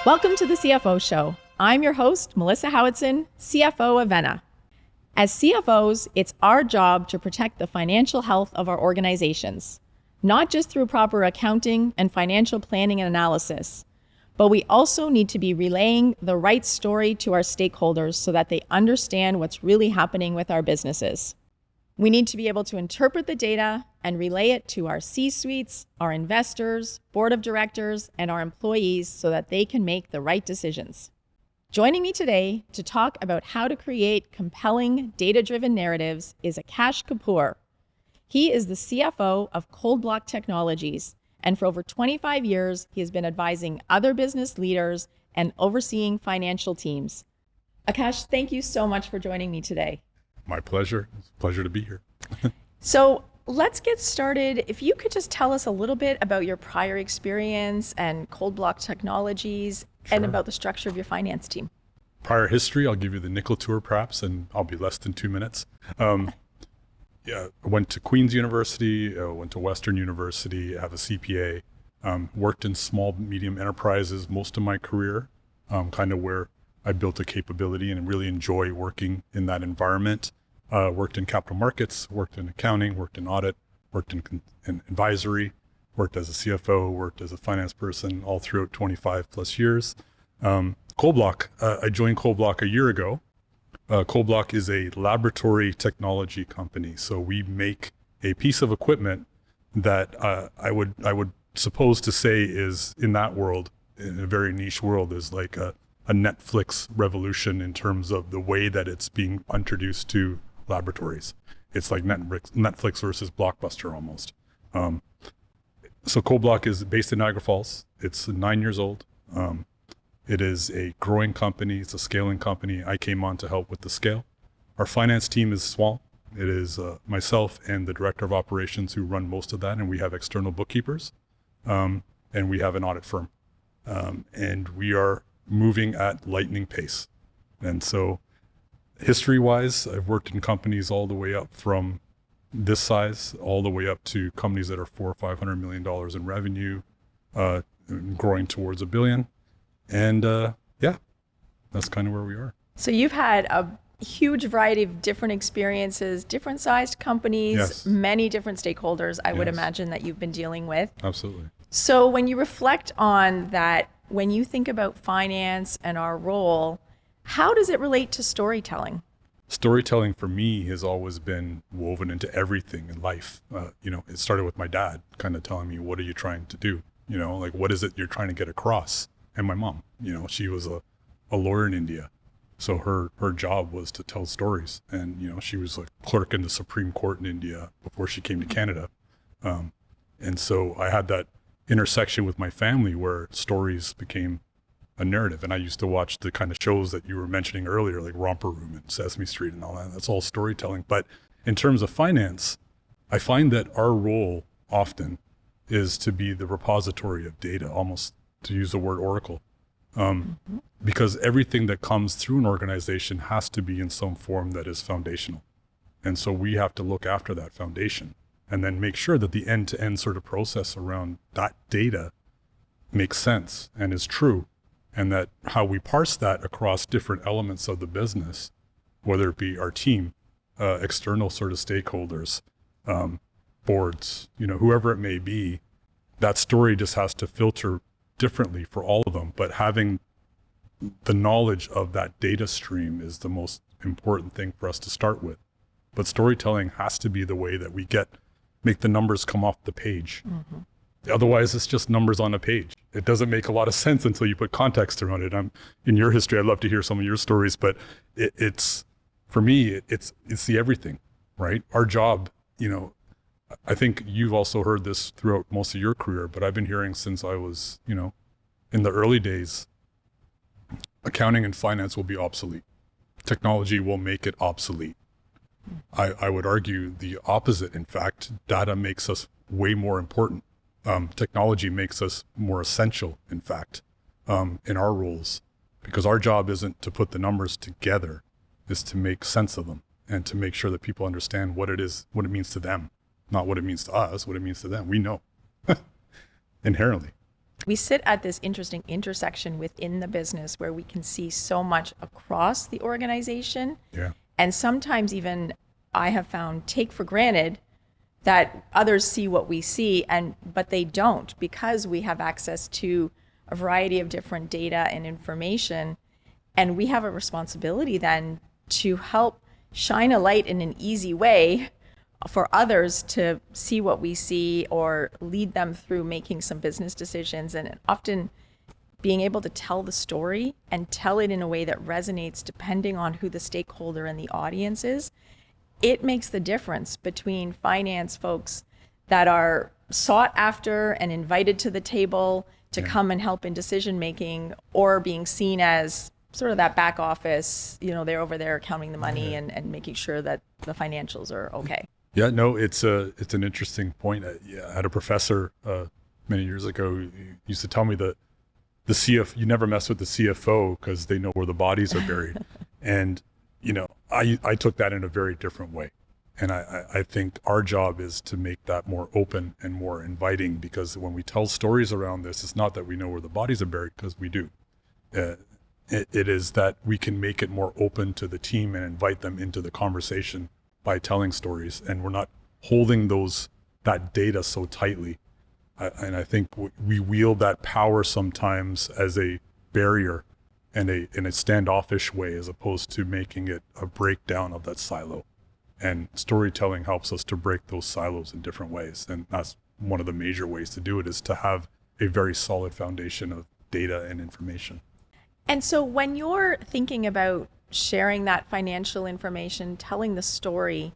Welcome to the CFO Show. I'm your host, Melissa Howatson, CFO of Venna. As CFOs, it's our job to protect the financial health of our organizations, not just through proper accounting and financial planning and analysis, but we also need to be relaying the right story to our stakeholders so that they understand what's really happening with our businesses. We need to be able to interpret the data and relay it to our C-suites, our investors, board of directors, and our employees so that they can make the right decisions. Joining me today to talk about how to create compelling data-driven narratives is Akash Kapoor. He is the CFO of ColdBlock Technologies, and for over 25 years, he has been advising other business leaders and overseeing financial teams. Akash, thank you so much for joining me today. My pleasure. It's a pleasure to be here. So let's get started. If you could just tell us a little bit about your prior experience and ColdBlock Technologies and about the structure of your finance team. Prior history, I'll give you the nickel tour perhaps, and I'll be less than 2 minutes. I went to Queen's University, went to Western University, have a CPA, worked in small, medium enterprises most of my career, kind of where I built a capability and really enjoy working in that environment. Worked in capital markets, worked in accounting, worked in audit, worked in advisory, worked as a CFO, worked as a finance person all throughout 25 plus years. ColdBlock, I joined ColdBlock a year ago. ColdBlock is a laboratory technology company. So we make a piece of equipment that I would suppose to say is in that world, in a very niche world, is like a Netflix revolution in terms of the way that it's being introduced to laboratories. It's like Netflix versus Blockbuster almost. So ColdBlock is based in Niagara Falls. It's 9 years old. It is a growing company. It's a scaling company. I came on to help with the scale. Our finance team is small. It is myself and the director of operations who run most of that, and we have external bookkeepers, and we have an audit firm. And we are moving at lightning pace. And so history-wise, I've worked in companies all the way up from this size, all the way up to companies that are $400 or $500 million in revenue, growing towards $1 billion. And that's kind of where we are. So you've had a huge variety of different experiences, different sized companies, Yes. many different stakeholders, I would Yes. imagine, that you've been dealing with. Absolutely. So when you reflect on that, when you think about finance and our role, how does it relate to storytelling? Storytelling for me has always been woven into everything in life. It started with my dad kind of telling me, what are you trying to do? Like, what is it you're trying to get across? And my mom, she was a lawyer in India. So her job was to tell stories. And, she was a clerk in the Supreme Court in India before she came to Canada. And so I had that intersection with my family where stories became a narrative. And I used to watch the kind of shows that you were mentioning earlier, like Romper Room and Sesame Street and all that. That's all storytelling. But in terms of finance, I find that our role often is to be the repository of data, almost to use the word oracle. Because everything that comes through an organization has to be in some form that is foundational. And so we have to look after that foundation and then make sure that the end-to-end sort of process around that data makes sense and is true. And that how we parse that across different elements of the business, whether it be our team, external sort of stakeholders, boards, whoever it may be, that story just has to filter differently for all of them. But having the knowledge of that data stream is the most important thing for us to start with. But storytelling has to be the way that we make the numbers come off the page. Mm-hmm. Otherwise, it's just numbers on a page. It doesn't make a lot of sense until you put context around it. In your history, I'd love to hear some of your stories, but it's for me, it's the everything, right? Our job, I think you've also heard this throughout most of your career, but I've been hearing since I was, in the early days, accounting and finance will be obsolete. Technology will make it obsolete. I would argue the opposite. In fact, data makes us way more important. Technology makes us more essential, in fact, in our roles, because our job isn't to put the numbers together, is to make sense of them and to make sure that people understand what it is, what it means to them, not what it means to us, what it means to them. We know inherently. We sit at this interesting intersection within the business where we can see so much across the organization. Yeah. And sometimes even I have found take for granted that others see what we see, but they don't, because we have access to a variety of different data and information. And we have a responsibility then to help shine a light in an easy way for others to see what we see, or lead them through making some business decisions. And often being able to tell the story and tell it in a way that resonates depending on who the stakeholder and the audience is, it makes the difference between finance folks that are sought after and invited to the table to come and help in decision making, or being seen as sort of that back office, they're over there counting the money and making sure that the financials are okay. Yeah, no, it's an interesting point. I had a professor many years ago who used to tell me that you never mess with the CFO because they know where the bodies are buried. And, I took that in a very different way. And I think our job is to make that more open and more inviting, because when we tell stories around this, it's not that we know where the bodies are buried, because we do. It is that we can make it more open to the team and invite them into the conversation by telling stories, and we're not holding that data so tightly. And I think we wield that power sometimes as a barrier and in a standoffish way, as opposed to making it a breakdown of that silo. And storytelling helps us to break those silos in different ways. And that's one of the major ways to do it, is to have a very solid foundation of data and information. And so when you're thinking about sharing that financial information, telling the story,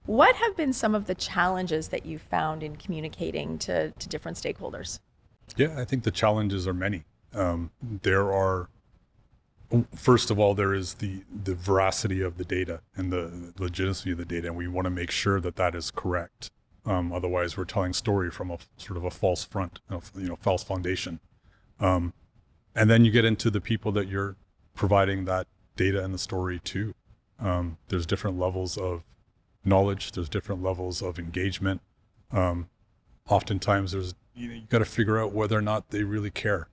what have been some of the challenges that you found in communicating to different stakeholders? Yeah, I think the challenges are many. First of all, there is the veracity of the data and the legitimacy of the data, and we want to make sure that is correct. Otherwise, we're telling story from a sort of a false front, false foundation. And then you get into the people that you're providing that data and the story to. There's different levels of knowledge. There's different levels of engagement. Oftentimes, you got to figure out whether or not they really care,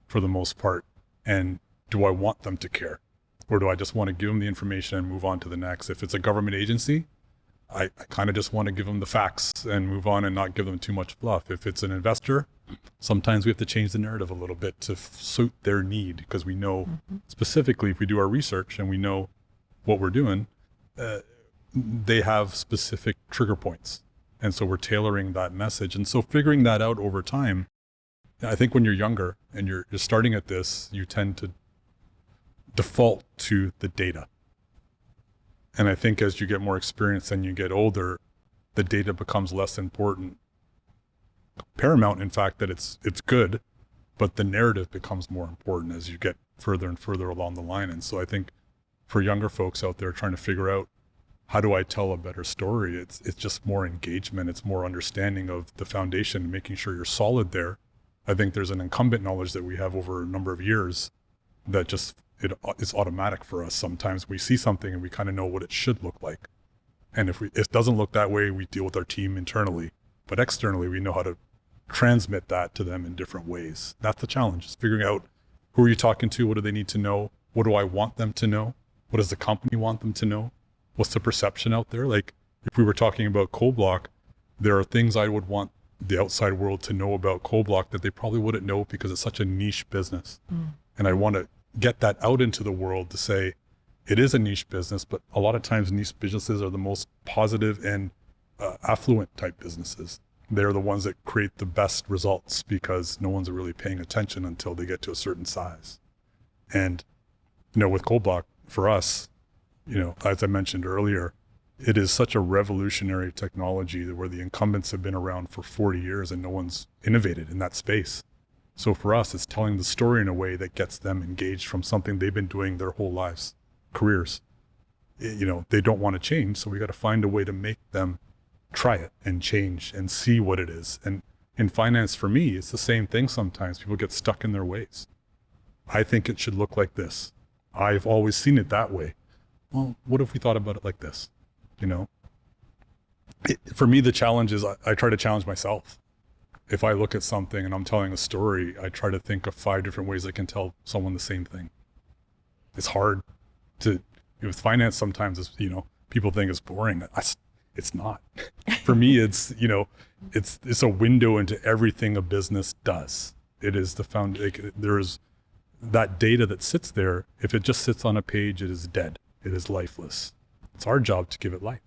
for the most part. And do I want them to care, or do I just want to give them the information and move on to the next? If it's a government agency, I kind of just want to give them the facts and move on and not give them too much fluff. If it's an investor, sometimes we have to change the narrative a little bit to suit their need, because we know specifically, if we do our research and we know what we're doing, they have specific trigger points. And so we're tailoring that message. And so figuring that out over time, I think when you're younger and you're starting at this, you tend to default to the data. And I think as you get more experience and you get older, the data becomes less important. Paramount, in fact, that it's good, but the narrative becomes more important as you get further and further along the line. And so I think for younger folks out there trying to figure out, how do I tell a better story? It's just more engagement. It's more understanding of the foundation, making sure you're solid there. I think there's an incumbent knowledge that we have over a number of years that just, it's automatic for us. Sometimes we see something and we kind of know what it should look like. And if it doesn't look that way, we deal with our team internally. But externally, we know how to transmit that to them in different ways. That's the challenge, is figuring out, who are you talking to? What do they need to know? What do I want them to know? What does the company want them to know? What's the perception out there? Like, if we were talking about ColdBlock, there are things I would want the outside world to know about ColdBlock that they probably wouldn't know, because it's such a niche business. And I want to get that out into the world to say, it is a niche business, but a lot of times niche businesses are the most positive and affluent type businesses. They're the ones that create the best results, because no one's really paying attention until they get to a certain size. And, with ColdBlock, for us, as I mentioned earlier, it is such a revolutionary technology where the incumbents have been around for 40 years and no one's innovated in that space. So for us, it's telling the story in a way that gets them engaged from something they've been doing their whole lives, careers. They don't want to change, so we got to find a way to make them try it and change and see what it is. And in finance, for me, it's the same thing sometimes. People get stuck in their ways. I think it should look like this. I've always seen it that way. Well, what if we thought about it like this? For me, the challenge is I try to challenge myself. if I look at something and I'm telling a story, I try to think of 5 different ways I can tell someone the same thing. It's hard to, with finance sometimes, it's, people think it's boring. It's not. For me, it's, it's a window into everything a business does. It is there is that data that sits there. If it just sits on a page, it is dead. It is lifeless. It's our job to give it life.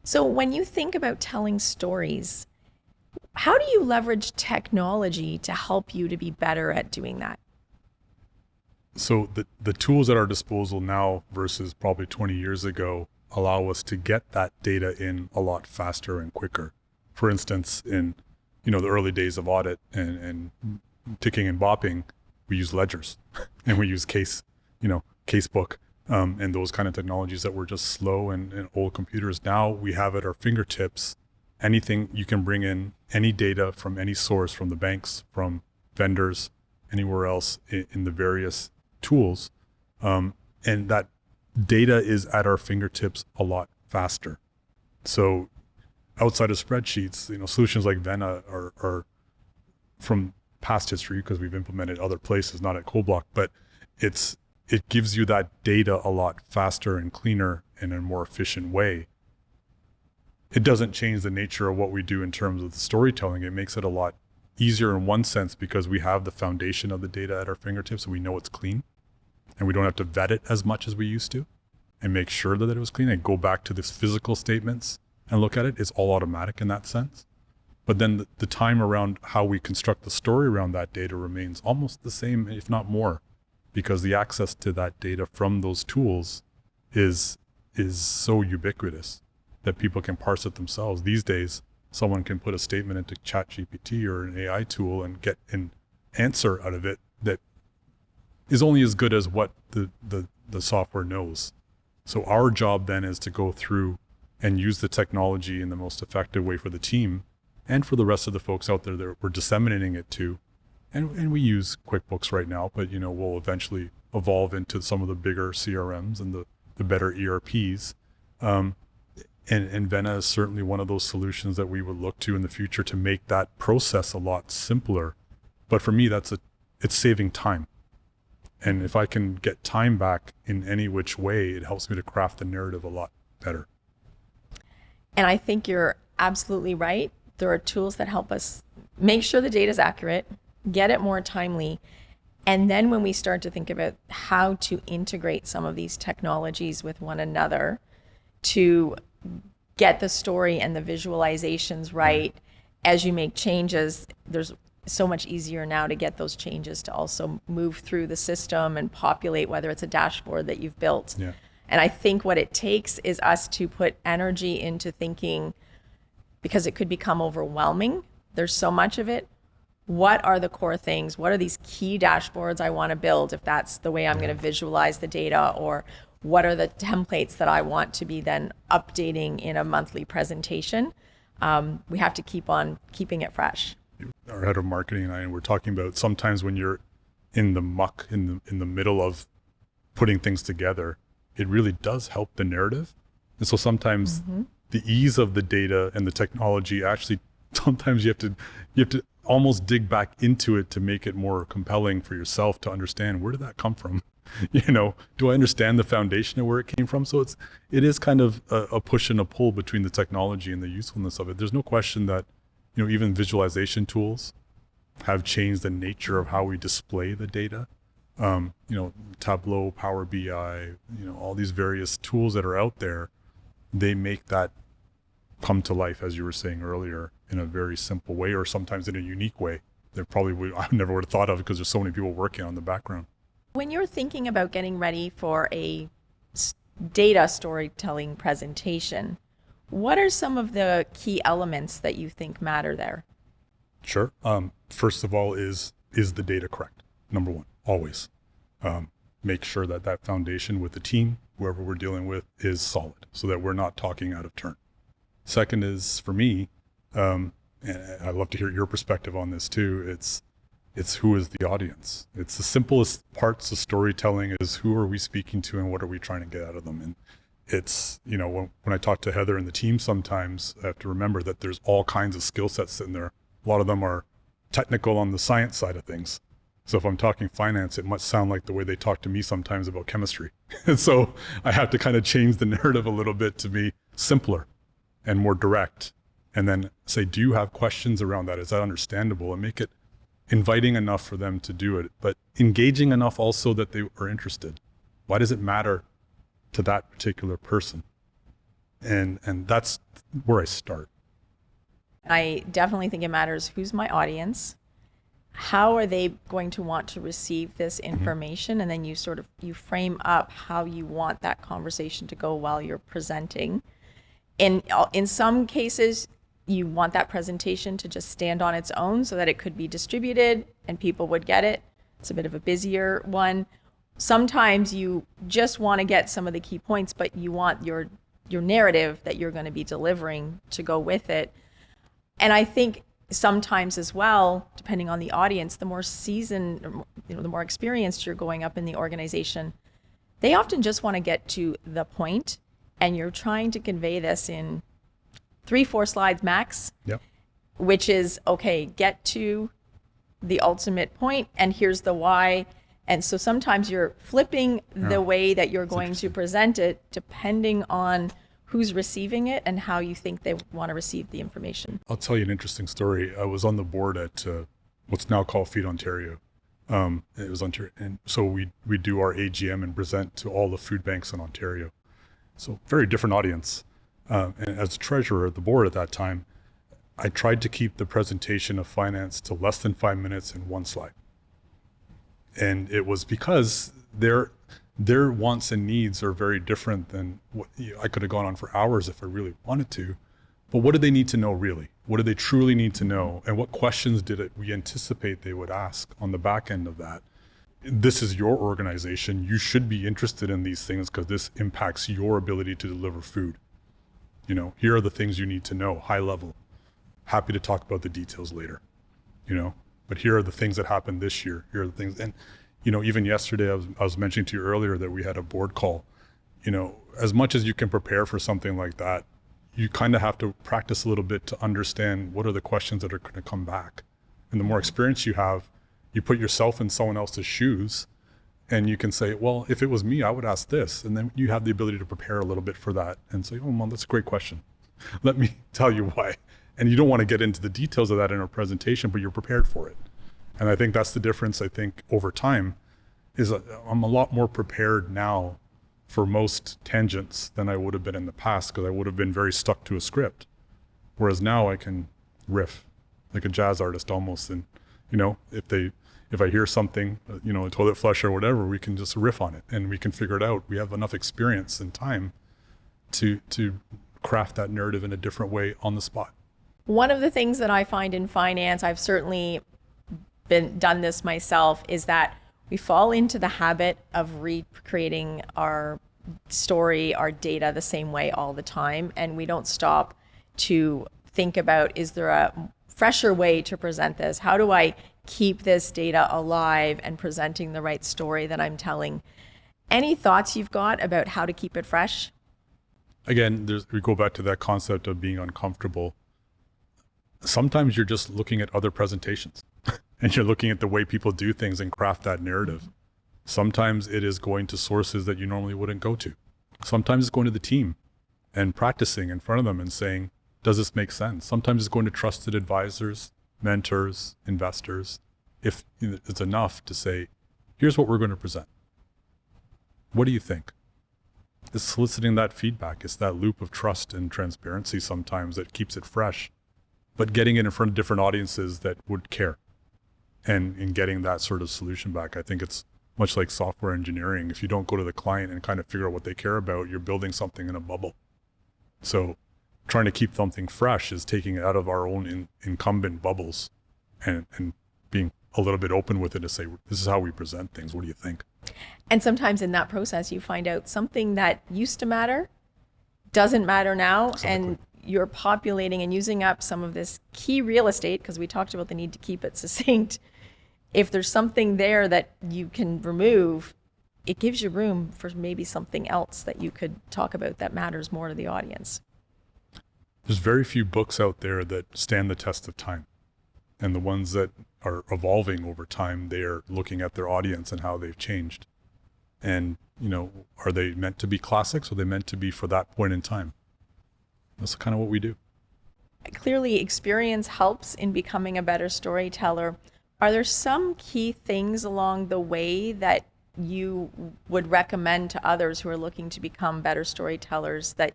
So when you think about telling stories, how do you leverage technology to help you to be better at doing that? So the tools at our disposal now versus probably 20 years ago allow us to get that data in a lot faster and quicker. For instance, in the early days of audit and ticking and bopping, we use ledgers and we use casebook and those kind of technologies that were just slow and old computers. Now we have at our fingertips anything. You can bring in any data from any source, from the banks, from vendors, anywhere else in the various tools, and that data is at our fingertips a lot faster. So outside of spreadsheets, solutions like Vena are from past history because we've implemented other places, not at ColdBlock, but it gives you that data a lot faster and cleaner and in a more efficient way. It doesn't change the nature of what we do in terms of the storytelling. It makes it a lot easier in one sense because we have the foundation of the data at our fingertips and we know it's clean and we don't have to vet it as much as we used to and make sure that it was clean and go back to this physical statements and look at it. It's all automatic in that sense. But then the time around how we construct the story around that data remains almost the same, if not more, because the access to that data from those tools is so ubiquitous that people can parse it themselves. These days, someone can put a statement into ChatGPT or an AI tool and get an answer out of it that is only as good as what the software knows. So our job then is to go through and use the technology in the most effective way for the team and for the rest of the folks out there that we're disseminating it to. And we use QuickBooks right now, but we'll eventually evolve into some of the bigger CRMs and the better ERPs. And Vena is certainly one of those solutions that we would look to in the future to make that process a lot simpler. But for me, it's saving time. And if I can get time back in any which way, it helps me to craft the narrative a lot better. And I think you're absolutely right. There are tools that help us make sure the data is accurate, get it more timely. And then when we start to think about how to integrate some of these technologies with one another to get the story and the visualizations right, as you make changes, there's so much easier now to get those changes to also move through the system and populate, whether it's a dashboard that you've built. Yeah. And I think what it takes is us to put energy into thinking, because it could become overwhelming. There's so much of it. What are the core things? What are these key dashboards I want to build if that's the way I'm going to visualize the data? Or what are the templates that I want to be then updating in a monthly presentation? We have to keep on keeping it fresh. Our head of marketing and I were talking about sometimes when you're in the muck, in the middle of putting things together, it really does help the narrative. And so sometimes the ease of the data and the technology actually, sometimes you have to almost dig back into it to make it more compelling for yourself to understand, where did that come from? Do I understand the foundation of where it came from? So it is kind of a push and a pull between the technology and the usefulness of it. There's no question that, even visualization tools have changed the nature of how we display the data. Tableau, Power BI, all these various tools that are out there, they make that come to life, as you were saying earlier, in a very simple way, or sometimes in a unique way that probably I never would have thought of because there's so many people working on the background. When you're thinking about getting ready for a data storytelling presentation, what are some of the key elements that you think matter there? Sure. First of all, is the data correct? Number one, always. Make sure that foundation with the team, whoever we're dealing with, is solid so that we're not talking out of turn. Second is, for me, and I'd love to hear your perspective on this too, it's who is the audience. It's the simplest parts of storytelling is who are we speaking to and what are we trying to get out of them. And it's, when I talk to Heather and the team sometimes, I have to remember that there's all kinds of skill sets in there. A lot of them are technical on the science side of things. So if I'm talking finance, it must sound like the way they talk to me sometimes about chemistry. And so I have to kind of change the narrative a little bit to be simpler and more direct. And then say, do you have questions around that? Is that understandable? And make it inviting enough for them to do it, but engaging enough also that they are interested. Why does it matter to that particular person? And that's where I start. I definitely think it matters who's my audience, how are they going to want to receive this information, and then you frame up how you want that conversation to go while you're presenting. In some cases, you want that presentation to just stand on its own so that it could be distributed and people would get it. It's a bit of a busier one. Sometimes you just want to get some of the key points, but you want your narrative that you're going to be delivering to go with it. And I think sometimes as well, depending on the audience, the more seasoned, or, the more experienced you're going up in the organization, they often just want to get to the point, and you're trying to convey this in 3-4 slides max. Yep. Which is, okay, get to the ultimate point, and here's the why. And so sometimes you're flipping the way that you're going to present it, depending on who's receiving it and how you think they want to receive the information. I'll tell you an interesting story. I was on the board at what's now called Feed Ontario. It was Ontario, and so we do our AGM and present to all the food banks in Ontario. So very different audience. And as treasurer of the board at that time, I tried to keep the presentation of finance to less than 5 minutes and 1 slide. And it was because their wants and needs are very different than what I could have gone on for hours if I really wanted to. But what do they need to know really? What do they truly need to know? And what questions we anticipate they would ask on the back end of that? This is your organization. You should be interested in these things because this impacts your ability to deliver food. Here are the things you need to know, high level. Happy to talk about the details later, but here are the things that happened this year. Here are the things. And, even yesterday, I was mentioning to you earlier that we had a board call. As much as you can prepare for something like that, you kind of have to practice a little bit to understand what are the questions that are going to come back. And the more experience you have, you put yourself in someone else's shoes, and you can say, well, if it was me, I would ask this. And then you have the ability to prepare a little bit for that and say, oh, Mom, that's a great question. Let me tell you why. And you don't want to get into the details of that in a presentation, but you're prepared for it. And I think that's the difference, over time, is I'm a lot more prepared now for most tangents than I would have been in the past, because I would have been very stuck to a script. Whereas now I can riff like a jazz artist almost. And, if I hear something, a toilet flush or whatever, we can just riff on it and we can figure it out. We have enough experience and time to craft that narrative in a different way on the spot. One of the things that I find in finance, I've certainly done this myself, is that we fall into the habit of recreating our story, our data the same way all the time. And we don't stop to think about, is there a fresher way to present this? How do I keep this data alive and presenting the right story that I'm telling? Any thoughts you've got about how to keep it fresh? Again, we go back to that concept of being uncomfortable. Sometimes you're just looking at other presentations and you're looking at the way people do things and craft that narrative. Sometimes it is going to sources that you normally wouldn't go to. Sometimes it's going to the team and practicing in front of them and saying, does this make sense? Sometimes it's going to trusted advisors, mentors, investors. If it's enough to say, here's what we're going to present. What do you think? It's soliciting that feedback. It's that loop of trust and transparency sometimes that keeps it fresh, but getting it in front of different audiences that would care and in getting that sort of solution back. I think it's much like software engineering. If you don't go to the client and kind of figure out what they care about, you're building something in a bubble. So trying to keep something fresh is taking it out of our own incumbent bubbles and being a little bit open with it to say, this is how we present things. What do you think? And sometimes in that process, you find out something that used to matter doesn't matter now. Exactly. And you're populating and using up some of this key real estate, because we talked about the need to keep it succinct. If there's something there that you can remove, it gives you room for maybe something else that you could talk about that matters more to the audience. There's very few books out there that stand the test of time. And the ones that are evolving over time, they are looking at their audience and how they've changed. And, are they meant to be classics, or are they meant to be for that point in time? That's kind of what we do. Clearly, experience helps in becoming a better storyteller. Are there some key things along the way that you would recommend to others who are looking to become better storytellers that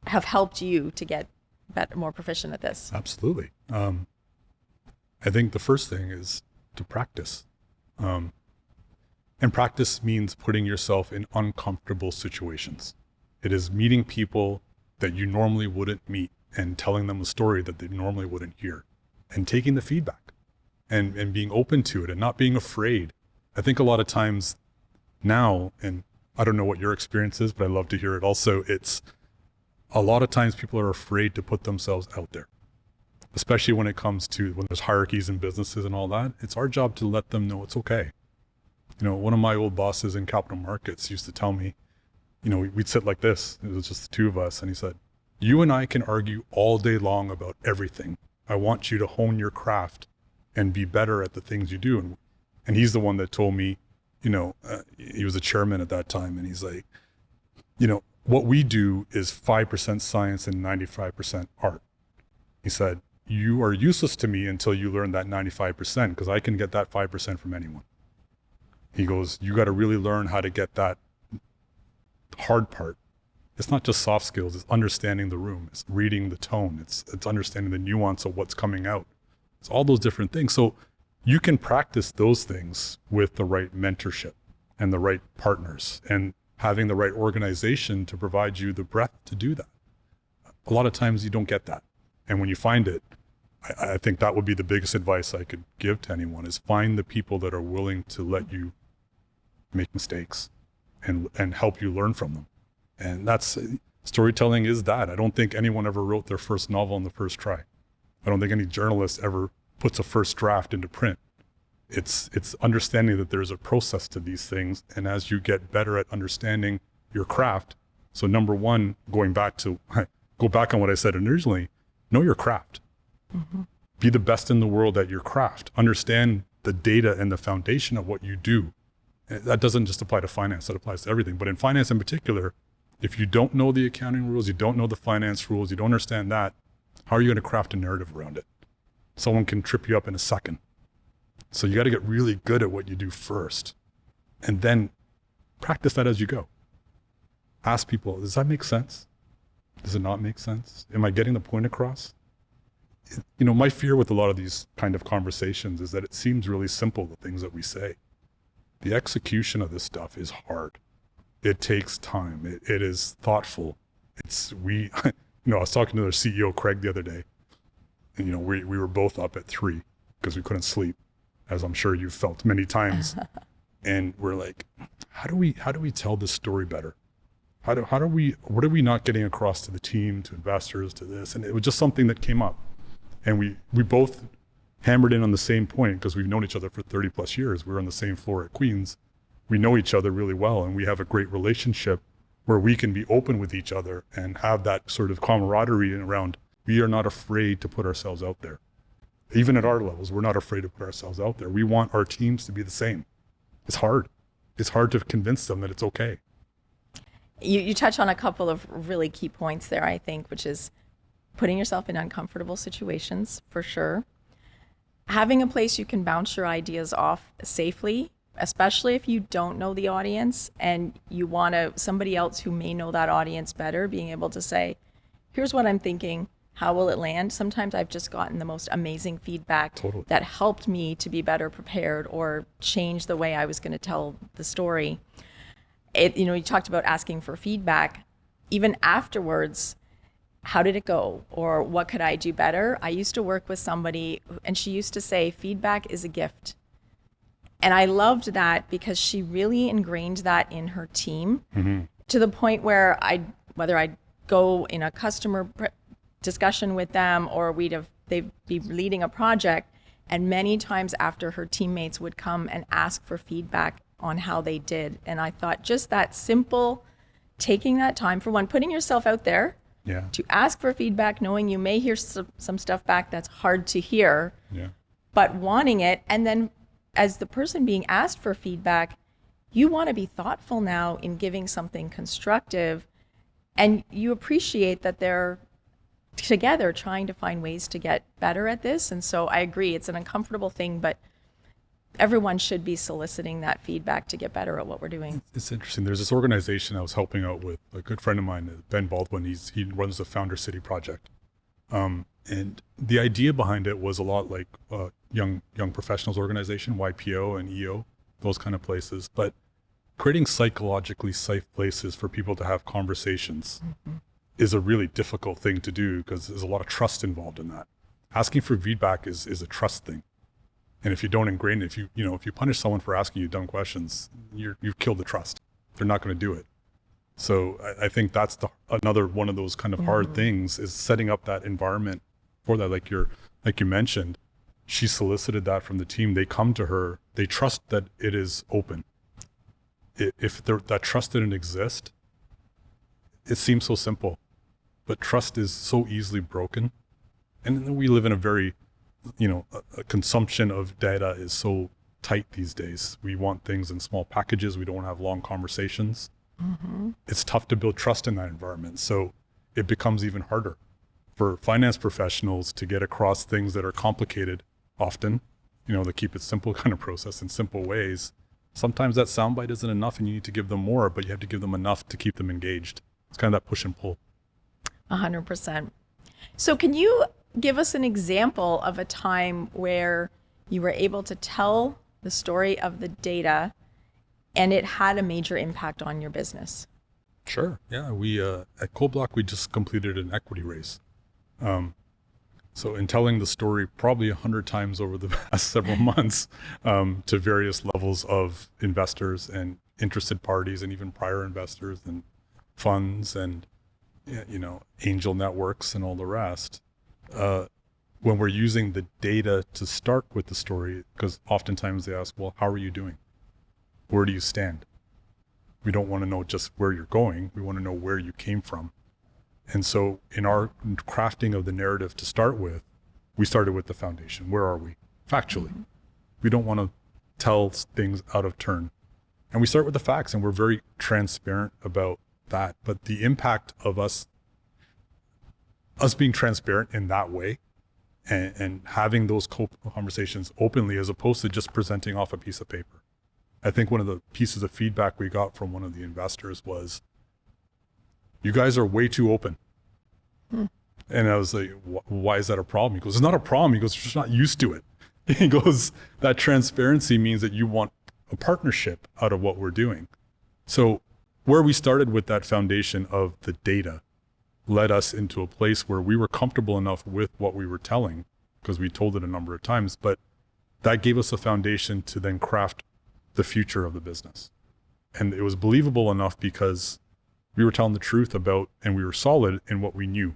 have helped you to get better, more proficient at this? Absolutely. I think the first thing is to practice. And practice means putting yourself in uncomfortable situations. It is meeting people that you normally wouldn't meet and telling them a story that they normally wouldn't hear, and taking the feedback and being open to it and not being afraid. I think a lot of times now, and I don't know what your experience is, but I love to hear it also, it's a lot of times people are afraid to put themselves out there, especially when it comes to when there's hierarchies in businesses and all that. It's our job to let them know it's okay. One of my old bosses in capital markets used to tell me, we'd sit like this, it was just the two of us, and he said, you and I can argue all day long about everything. I want you to hone your craft and be better at the things you do. And he's the one that told me, he was a chairman at that time, and he's like, what we do is 5% science and 95% art. He said, you are useless to me until you learn that 95%, because I can get that 5% from anyone. He goes, you got to really learn how to get that hard part. It's not just soft skills, it's understanding the room, it's reading the tone, it's understanding the nuance of what's coming out. It's all those different things. So you can practice those things with the right mentorship and the right partners and having the right organization to provide you the breadth to do that. A lot of times you don't get that. And when you find it, I think that would be the biggest advice I could give to anyone, is find the people that are willing to let you make mistakes and help you learn from them. And storytelling is that. I don't think anyone ever wrote their first novel on the first try. I don't think any journalist ever puts a first draft into print. It's understanding that there's a process to these things. And as you get better at understanding your craft, so number one, go back on what I said originally, know your craft. Mm-hmm. Be the best in the world at your craft. Understand the data and the foundation of what you do. And that doesn't just apply to finance, that applies to everything. But in finance in particular, if you don't know the accounting rules, you don't know the finance rules, you don't understand that, how are you going to craft a narrative around it? Someone can trip you up in a second. So you got to get really good at what you do first, and then practice that as you go. Ask people, does that make sense? Does it not make sense? Am I getting the point across? My fear with a lot of these kind of conversations is that it seems really simple, the things that we say. The execution of this stuff is hard. It takes time. It is thoughtful. I was talking to their CEO, Craig, the other day, and, we were both up at 3 because we couldn't sleep, as I'm sure you've felt many times. And we're like, how do we tell this story better? What are we not getting across to the team, to investors, to this? And it was just something that came up. And we both hammered in on the same point, because we've known each other for 30 plus years. We're on the same floor at Queen's. We know each other really well, and we have a great relationship where we can be open with each other and have that sort of camaraderie around. We are not afraid to put ourselves out there. Even at our levels, we're not afraid to put ourselves out there. We want our teams to be the same. It's hard. It's hard to convince them that it's okay. You touch on a couple of really key points there, I think, which is putting yourself in uncomfortable situations, for sure. Having a place you can bounce your ideas off safely, especially if you don't know the audience and you want somebody else who may know that audience better, being able to say, here's what I'm thinking, how will it land? Sometimes I've just gotten the most amazing feedback that helped me to be better prepared or change the way I was going to tell the story. You talked about asking for feedback. Even afterwards, how did it go? Or what could I do better? I used to work with somebody, and she used to say, feedback is a gift. And I loved that because she really ingrained that in her team, to the point where whether I'd go in a customer discussion with them or they'd be leading a project, and many times after, her teammates would come and ask for feedback on how they did. And I thought just that simple, taking that time, for one, putting yourself out there, Yeah. to ask for feedback, knowing you may hear some stuff back that's hard to hear, Yeah. but wanting it. And then as the person being asked for feedback, you want to be thoughtful now in giving something constructive, and you appreciate that they're together trying to find ways to get better at this. And so I agree, it's an uncomfortable thing, but everyone should be soliciting that feedback to get better at what we're doing. It's interesting. There's this organization I was helping out with, a good friend of mine, Ben Baldwin. He runs the Founder City Project. And the idea behind it was a lot like young professionals organization, YPO and EO, those kind of places. But creating psychologically safe places for people to have conversations is a really difficult thing to do because there's a lot of trust involved in that. Asking for feedback is a trust thing. And if you don't ingrain it, if you punish someone for asking you dumb questions, you've killed the trust. They're not going to do it. So I think that's another one of those kind of hard things, is setting up that environment for that. Like you mentioned, she solicited that from the team. They come to her, they trust that it is open. If that trust didn't exist, it seems so simple, but trust is so easily broken. And then we live in a very, a consumption of data is so tight these days. We want things in small packages. We don't have long conversations. It's tough to build trust in that environment. So it becomes even harder for finance professionals to get across things that are complicated often, to keep it simple kind of process in simple ways. Sometimes that soundbite isn't enough and you need to give them more, but you have to give them enough to keep them engaged. It's kind of that push and pull. 100%. So can you give us an example of a time where you were able to tell the story of the data and it had a major impact on your business? Sure. Yeah. We at ColdBlock, we just completed an equity raise. So in telling the story probably 100 times over the past several months to various levels of investors and interested parties and even prior investors and funds and angel networks and all the rest. When we're using the data to start with the story, because oftentimes they ask, well, how are you doing? Where do you stand? We don't want to know just where you're going. We want to know where you came from. And so in our crafting of the narrative to start with, we started with the foundation. Where are we? Factually. We don't want to tell things out of turn. And we start with the facts, and we're very transparent about that. But the impact of us being transparent in that way and having those conversations openly as opposed to just presenting off a piece of paper. I think one of the pieces of feedback we got from one of the investors was, you guys are way too open. And I was like, why is that a problem? He goes, it's not a problem. He goes, you're just not used to it. He goes, that transparency means that you want a partnership out of what we're doing. So where we started with that foundation of the data led us into a place where we were comfortable enough with what we were telling, because we told it a number of times, but that gave us a foundation to then craft the future of the business. And it was believable enough because we were telling the truth about, and we were solid in what we knew.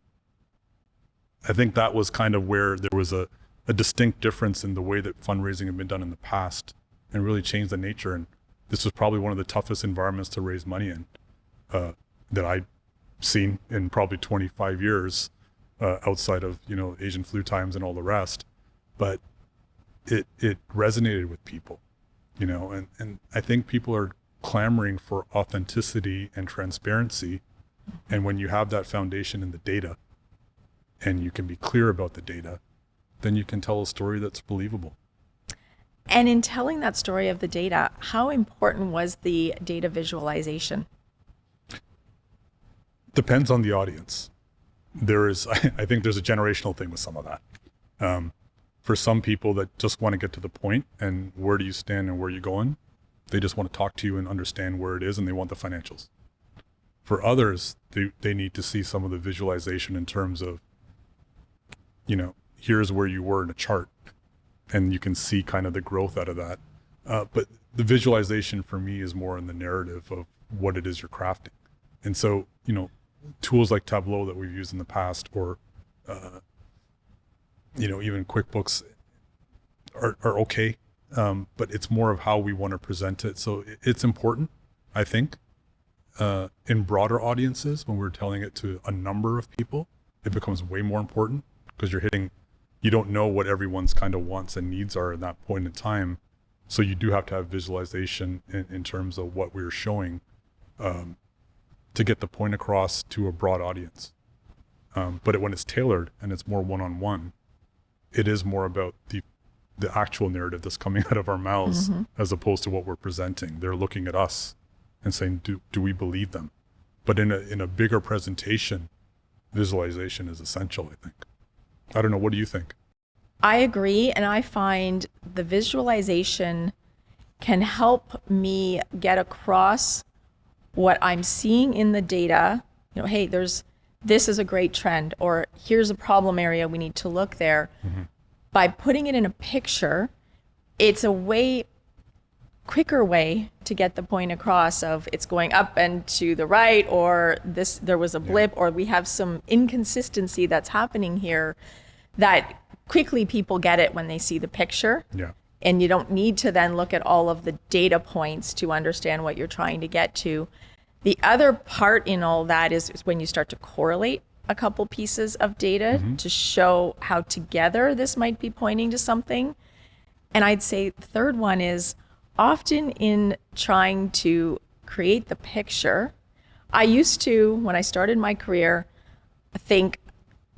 I think that was kind of where there was a distinct difference in the way that fundraising had been done in the past and really changed the nature. And this was probably one of the toughest environments to raise money in that I'd seen in probably 25 years outside of, Asian flu times and all the rest. But it resonated with people, and I think people are clamoring for authenticity and transparency. And when you have that foundation in the data and you can be clear about the data, then you can tell a story that's believable. And in telling that story of the data, how important was the data visualization? Depends on the audience. I think there's a generational thing with some of that. For some people that just want to get to the point and where do you stand and where are you going, they just want to talk to you and understand where it is and they want the financials. For others, they need to see some of the visualization in terms of, here's where you were in a chart and you can see kind of the growth out of that. But the visualization for me is more in the narrative of what it is you're crafting. And so, tools like Tableau that we've used in the past or, even QuickBooks are okay. But it's more of how we want to present it. So it's important, I think. in broader audiences, when we're telling it to a number of people, it becomes way more important because you don't know what everyone's kind of wants and needs are at that point in time. So you do have to have visualization in terms of what we're showing to get the point across to a broad audience. But when it's tailored and it's more one-on-one, it is more about the actual narrative that's coming out of our mouths as opposed to what we're presenting. They're looking at us and saying, do we believe them? But in a bigger presentation, visualization is essential, I think. I don't know, what do you think? I agree, and I find the visualization can help me get across what I'm seeing in the data. You know, hey, this is a great trend, or here's a problem area, we need to look there. By putting it in a picture, it's a quicker way to get the point across of it's going up and to the right, or there was a blip, or we have some inconsistency that's happening here, that quickly people get it when they see the picture. Yeah. And you don't need to then look at all of the data points to understand what you're trying to get to. The other part in all that is when you start to correlate a couple pieces of data to show how together this might be pointing to something. And I'd say the third one is often in trying to create the picture, I used to, when I started my career, think,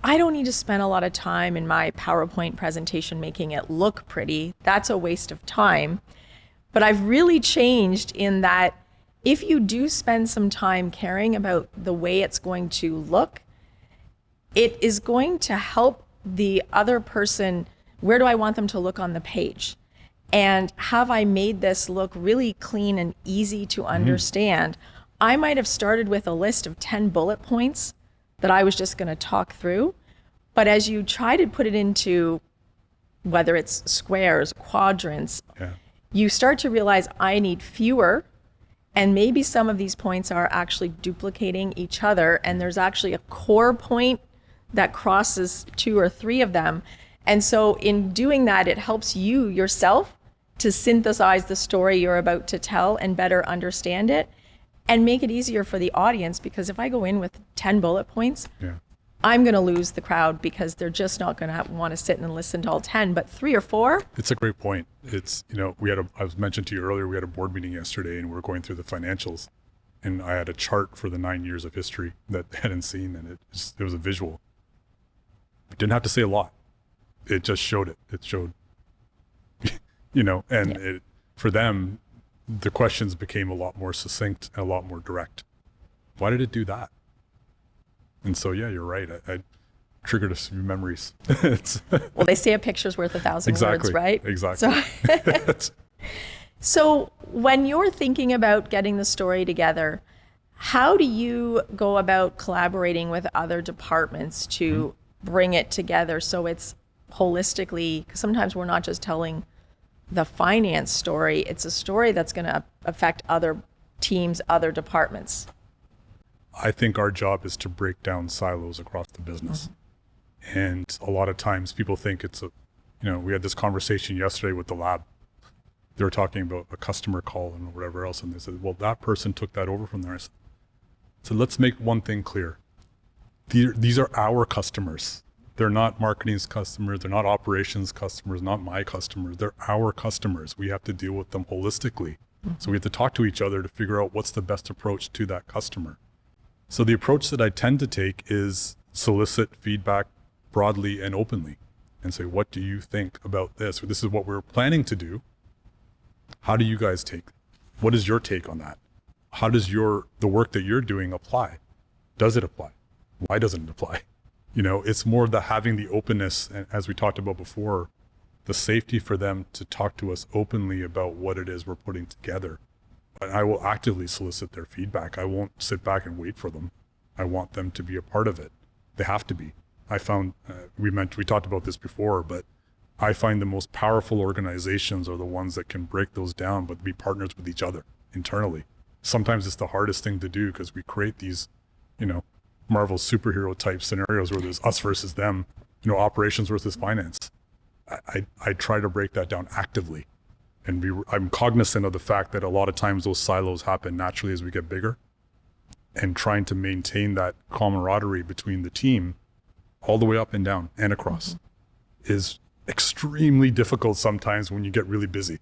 I don't need to spend a lot of time in my PowerPoint presentation making it look pretty. That's a waste of time. But I've really changed in that if you do spend some time caring about the way it's going to look, it is going to help the other person. Where do I want them to look on the page? And have I made this look really clean and easy to understand? I might have started with a list of 10 bullet points that I was just going to talk through. But as you try to put it into, whether it's squares, quadrants, you start to realize I need fewer. And maybe some of these points are actually duplicating each other. And there's actually a core point that crosses 2 or 3 of them. And so in doing that, it helps you yourself to synthesize the story you're about to tell and better understand it, and make it easier for the audience. Because if I go in with 10 bullet points, I'm going to lose the crowd because they're just not going to want to sit and listen to all 10, but 3 or 4. It's a great point. It's, I was mentioned to you earlier, we had a board meeting yesterday and we were going through the financials, and I had a chart for the 9 years of history that they hadn't seen, and it was a visual. We didn't have to say a lot. It just showed it. It showed, for them, the questions became a lot more succinct and a lot more direct. Why did it do that? And so, you're right. I triggered a few memories. Well, they say a picture's worth 1,000 words, right? Exactly. So when you're thinking about getting the story together, how do you go about collaborating with other departments to bring it together so it's holistically, because sometimes we're not just telling the finance story, it's a story that's going to affect other teams, other departments? I think our job is to break down silos across the business. And a lot of times people think we had this conversation yesterday with the lab. They were talking about a customer call and whatever else. And they said, well, that person took that over from there. So let's make one thing clear. These are our customers. They're not marketing's customers. They're not operations customers, not my customers. They're our customers. We have to deal with them holistically. So we have to talk to each other to figure out what's the best approach to that customer. So the approach that I tend to take is solicit feedback broadly and openly and say, what do you think about this? Or this is what we're planning to do. How do you guys what is your take on that? How does the work that you're doing apply? Does it apply? Why doesn't it apply? It's more the having the openness, and as we talked about before, the safety for them to talk to us openly about what it is we're putting together. And I will actively solicit their feedback. I won't sit back and wait for them. I want them to be a part of it. They have to be. I found, we talked about this before, but I find the most powerful organizations are the ones that can break those down, but be partners with each other internally. Sometimes it's the hardest thing to do because we create these, Marvel superhero type scenarios where there's us versus them, operations versus finance. I try to break that down actively. And I'm cognizant of the fact that a lot of times those silos happen naturally as we get bigger. and trying to maintain that camaraderie between the team all the way up and down and across is extremely difficult sometimes when you get really busy.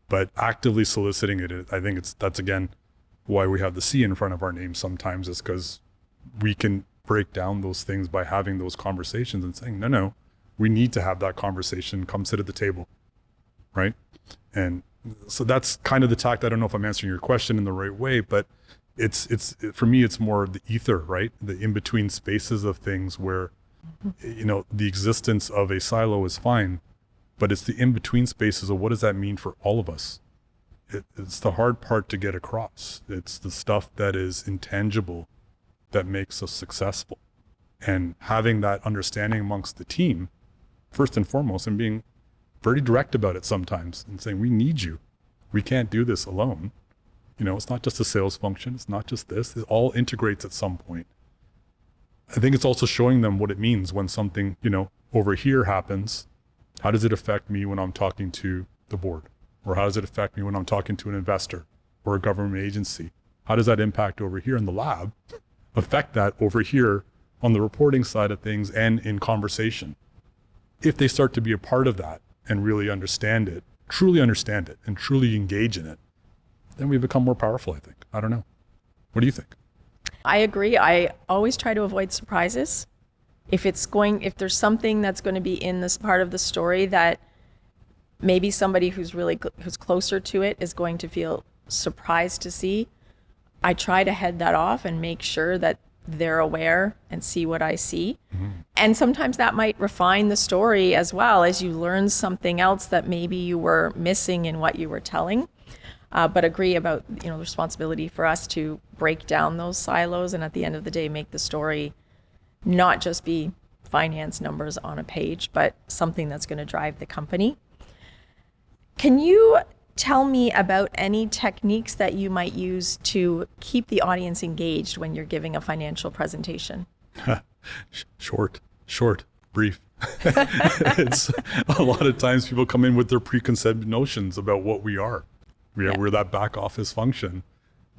But actively soliciting it, I think that's again why we have the C in front of our name sometimes, is because we can break down those things by having those conversations and saying, no, we need to have that conversation, come sit at the table, right? And so that's kind of the tact. I don't know if I'm answering your question in the right way, but it's for me, it's more the ether, right? The in-between spaces of things where, the existence of a silo is fine, but it's the in-between spaces of what does that mean for all of us? It's the hard part to get across. It's the stuff that is intangible that makes us successful. And having that understanding amongst the team, first and foremost, and being very direct about it sometimes and saying, we need you. We can't do this alone. It's not just a sales function. It's not just this. It all integrates at some point. I think it's also showing them what it means when something, over here happens. How does it affect me when I'm talking to the board? Or how does it affect me when I'm talking to an investor or a government agency? How does that impact over here in the lab affect that over here on the reporting side of things and in conversation? If they start to be a part of that and really understand it, and truly engage in it, then we become more powerful, I think. I don't know. What do you think? I agree. I always try to avoid surprises. If there's something that's going to be in this part of the story that maybe somebody who's closer to it is going to feel surprised to see, I try to head that off and make sure that they're aware and see what I see. And sometimes that might refine the story as well, as you learn something else that maybe you were missing in what you were telling. But agree about the responsibility for us to break down those silos and at the end of the day make the story not just be finance numbers on a page, but something that's going to drive the company. Can you tell me about any techniques that you might use to keep the audience engaged when you're giving a financial presentation? Short, brief. It's a lot of times people come in with their preconceived notions about what we are. We're that back office function.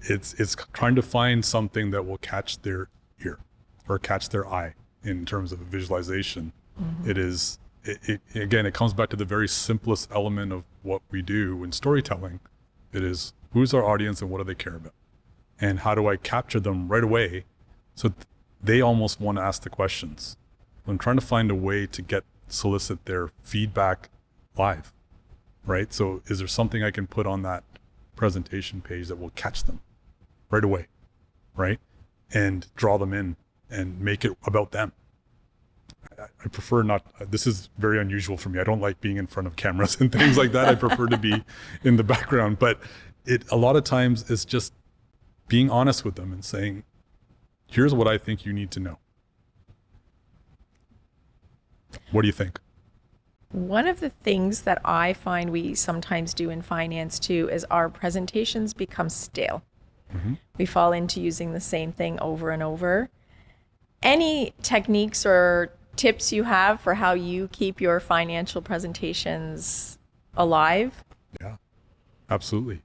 It's trying to find something that will catch their ear or catch their eye in terms of a visualization. It comes back to the very simplest element of what we do in storytelling. It is, who's our audience and what do they care about? And how do I capture them right away so they almost want to ask the questions? I'm trying to find a way to solicit their feedback live. Right? So is there something I can put on that presentation page that will catch them right away, right? And draw them in and make it about them. I prefer not, this is very unusual for me. I don't like being in front of cameras and things like that. I prefer to be in the background, but a lot of times it's just being honest with them and saying, here's what I think you need to know. What do you think? One of the things that I find we sometimes do in finance too is our presentations become stale. We fall into using the same thing over and over. Any techniques or tips you have for how you keep your financial presentations alive? Yeah, absolutely.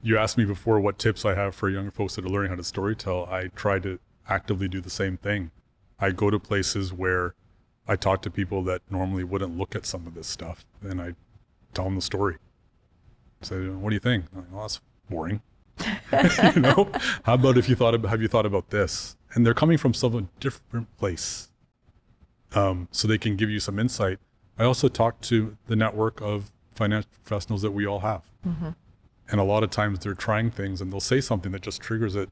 You asked me before what tips I have for young folks that are learning how to storytell. I try to actively do the same thing. I go to places where I talk to people that normally wouldn't look at some of this stuff, and I tell them the story. Say, what do you think? I'm like, well, that's boring. How about have you thought about this? And they're coming from some different place, so they can give you some insight. I also talk to the network of financial professionals that we all have, and a lot of times they're trying things, and they'll say something that just triggers it.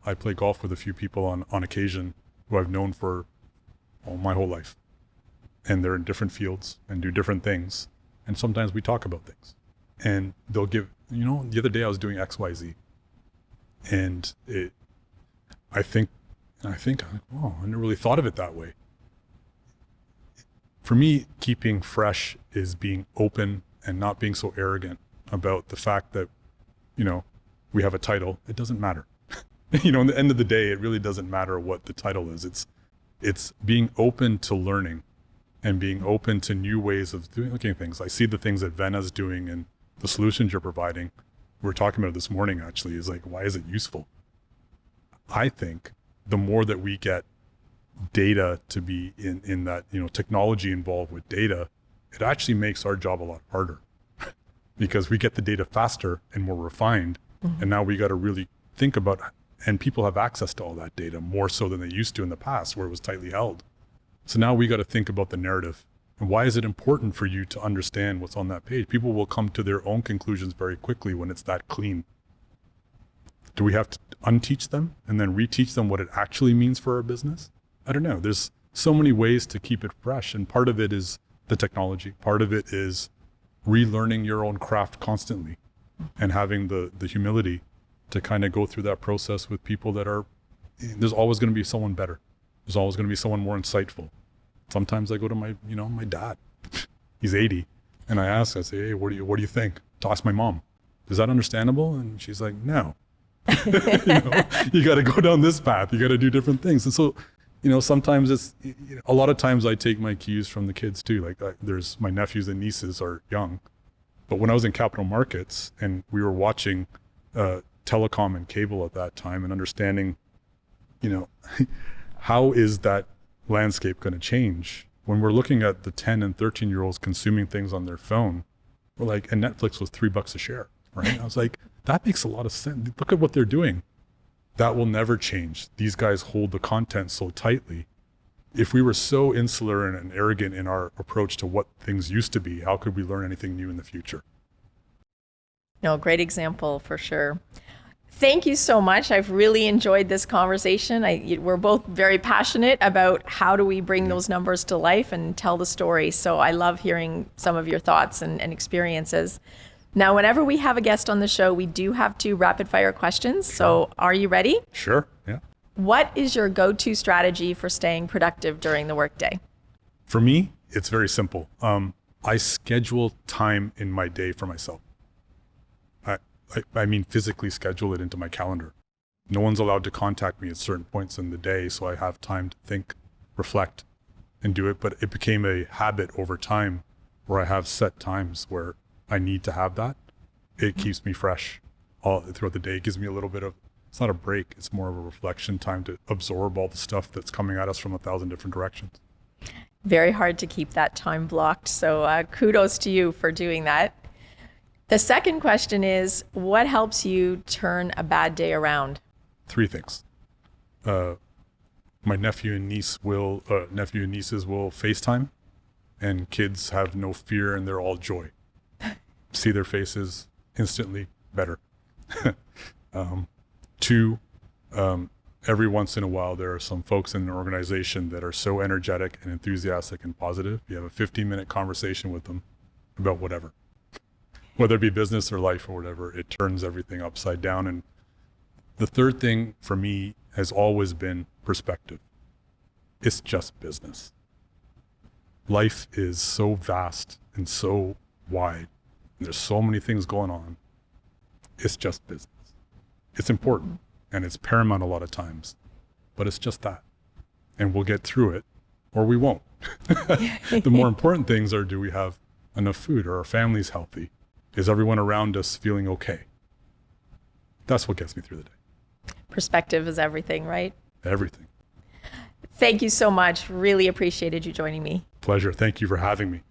I play golf with a few people on occasion who I've known for my whole life, and they're in different fields and do different things, and sometimes we talk about things, and they'll give, the other day I was doing XYZ, and I think, oh, I never really thought of it that way. For me, keeping fresh is being open and not being so arrogant about the fact that, we have a title. It doesn't matter. In the end of the day, it really doesn't matter what the title is. It's being open to learning and being open to new ways of looking at things. I see the things that Vena's doing and the solutions you're providing, We were talking about it this morning, actually, is like, why is it useful? I think the more that we get data to be in that, technology involved with data, it actually makes our job a lot harder because we get the data faster and more refined. Mm-hmm. And now we got to really think about, and people have access to all that data more so than they used to in the past where it was tightly held. So now we got to think about the narrative. And why is it important for you to understand what's on that page? People will come to their own conclusions very quickly when it's that clean. Do we have to unteach them and then reteach them what it actually means for our business? I don't know. There's so many ways to keep it fresh. And part of it is the technology. Part of it is relearning your own craft constantly and having the humility to kind of go through that process with people that are, there's always going to be someone better. There's always going to be someone more insightful. Sometimes I go to my dad, he's 80. And I say, hey, what do you think? To ask my mom, is that understandable? And she's like, no, you got to go down this path. You got to do different things. And so, sometimes it's, a lot of times I take my cues from the kids too. Like there's my nephews and nieces are young, but when I was in capital markets and we were watching telecom and cable at that time and understanding, how is that landscape going to change? When we're looking at the 10 and 13-year-olds consuming things on their phone, we're like, and Netflix was $3 a share, right? I was like, that makes a lot of sense. Look at what they're doing. That will never change. These guys hold the content so tightly. If we were so insular and arrogant in our approach to what things used to be, how could we learn anything new in the future? No, great example for sure. Thank you so much. I've really enjoyed this conversation. We're both very passionate about how do we bring those numbers to life and tell the story. So I love hearing some of your thoughts and experiences. Now, whenever we have a guest on the show, we do have 2 rapid fire questions. Sure. So are you ready? Sure, yeah. What is your go-to strategy for staying productive during the workday? For me, it's very simple. I schedule time in my day for myself. I mean, physically schedule it into my calendar. No one's allowed to contact me at certain points in the day, so I have time to think, reflect, and do it. But it became a habit over time where I have set times where I need to have that. It keeps me fresh all throughout the day. It gives me a little bit of, it's not a break, it's more of a reflection time to absorb all the stuff that's coming at us from 1,000 different directions. Very hard to keep that time blocked. So kudos to you for doing that. The second question is, what helps you turn a bad day around? 3 things. My nephew and nieces will FaceTime, and kids have no fear and they're all joy. See their faces instantly better. 2, every once in a while, there are some folks in an organization that are so energetic and enthusiastic and positive. You have a 15-minute conversation with them about whatever. Whether it be business or life or whatever, it turns everything upside down. And the third thing for me has always been perspective. It's just business. Life is so vast and so wide. And there's so many things going on. It's just business. It's important and it's paramount a lot of times, but it's just that. And we'll get through it or we won't. The more important things are, do we have enough food? Are our families healthy? Is everyone around us feeling okay? That's what gets me through the day. Perspective is everything, right? Everything. Thank you so much. Really appreciated you joining me. Pleasure. Thank you for having me.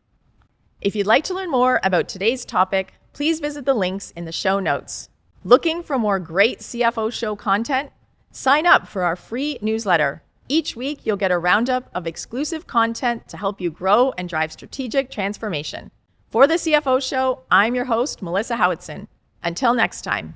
If you'd like to learn more about today's topic, please visit the links in the show notes. Looking for more great CFO Show content? Sign up for our free newsletter. Each week, you'll get a roundup of exclusive content to help you grow and drive strategic transformation. For the CFO Show, I'm your host, Melissa Howatson. Until next time.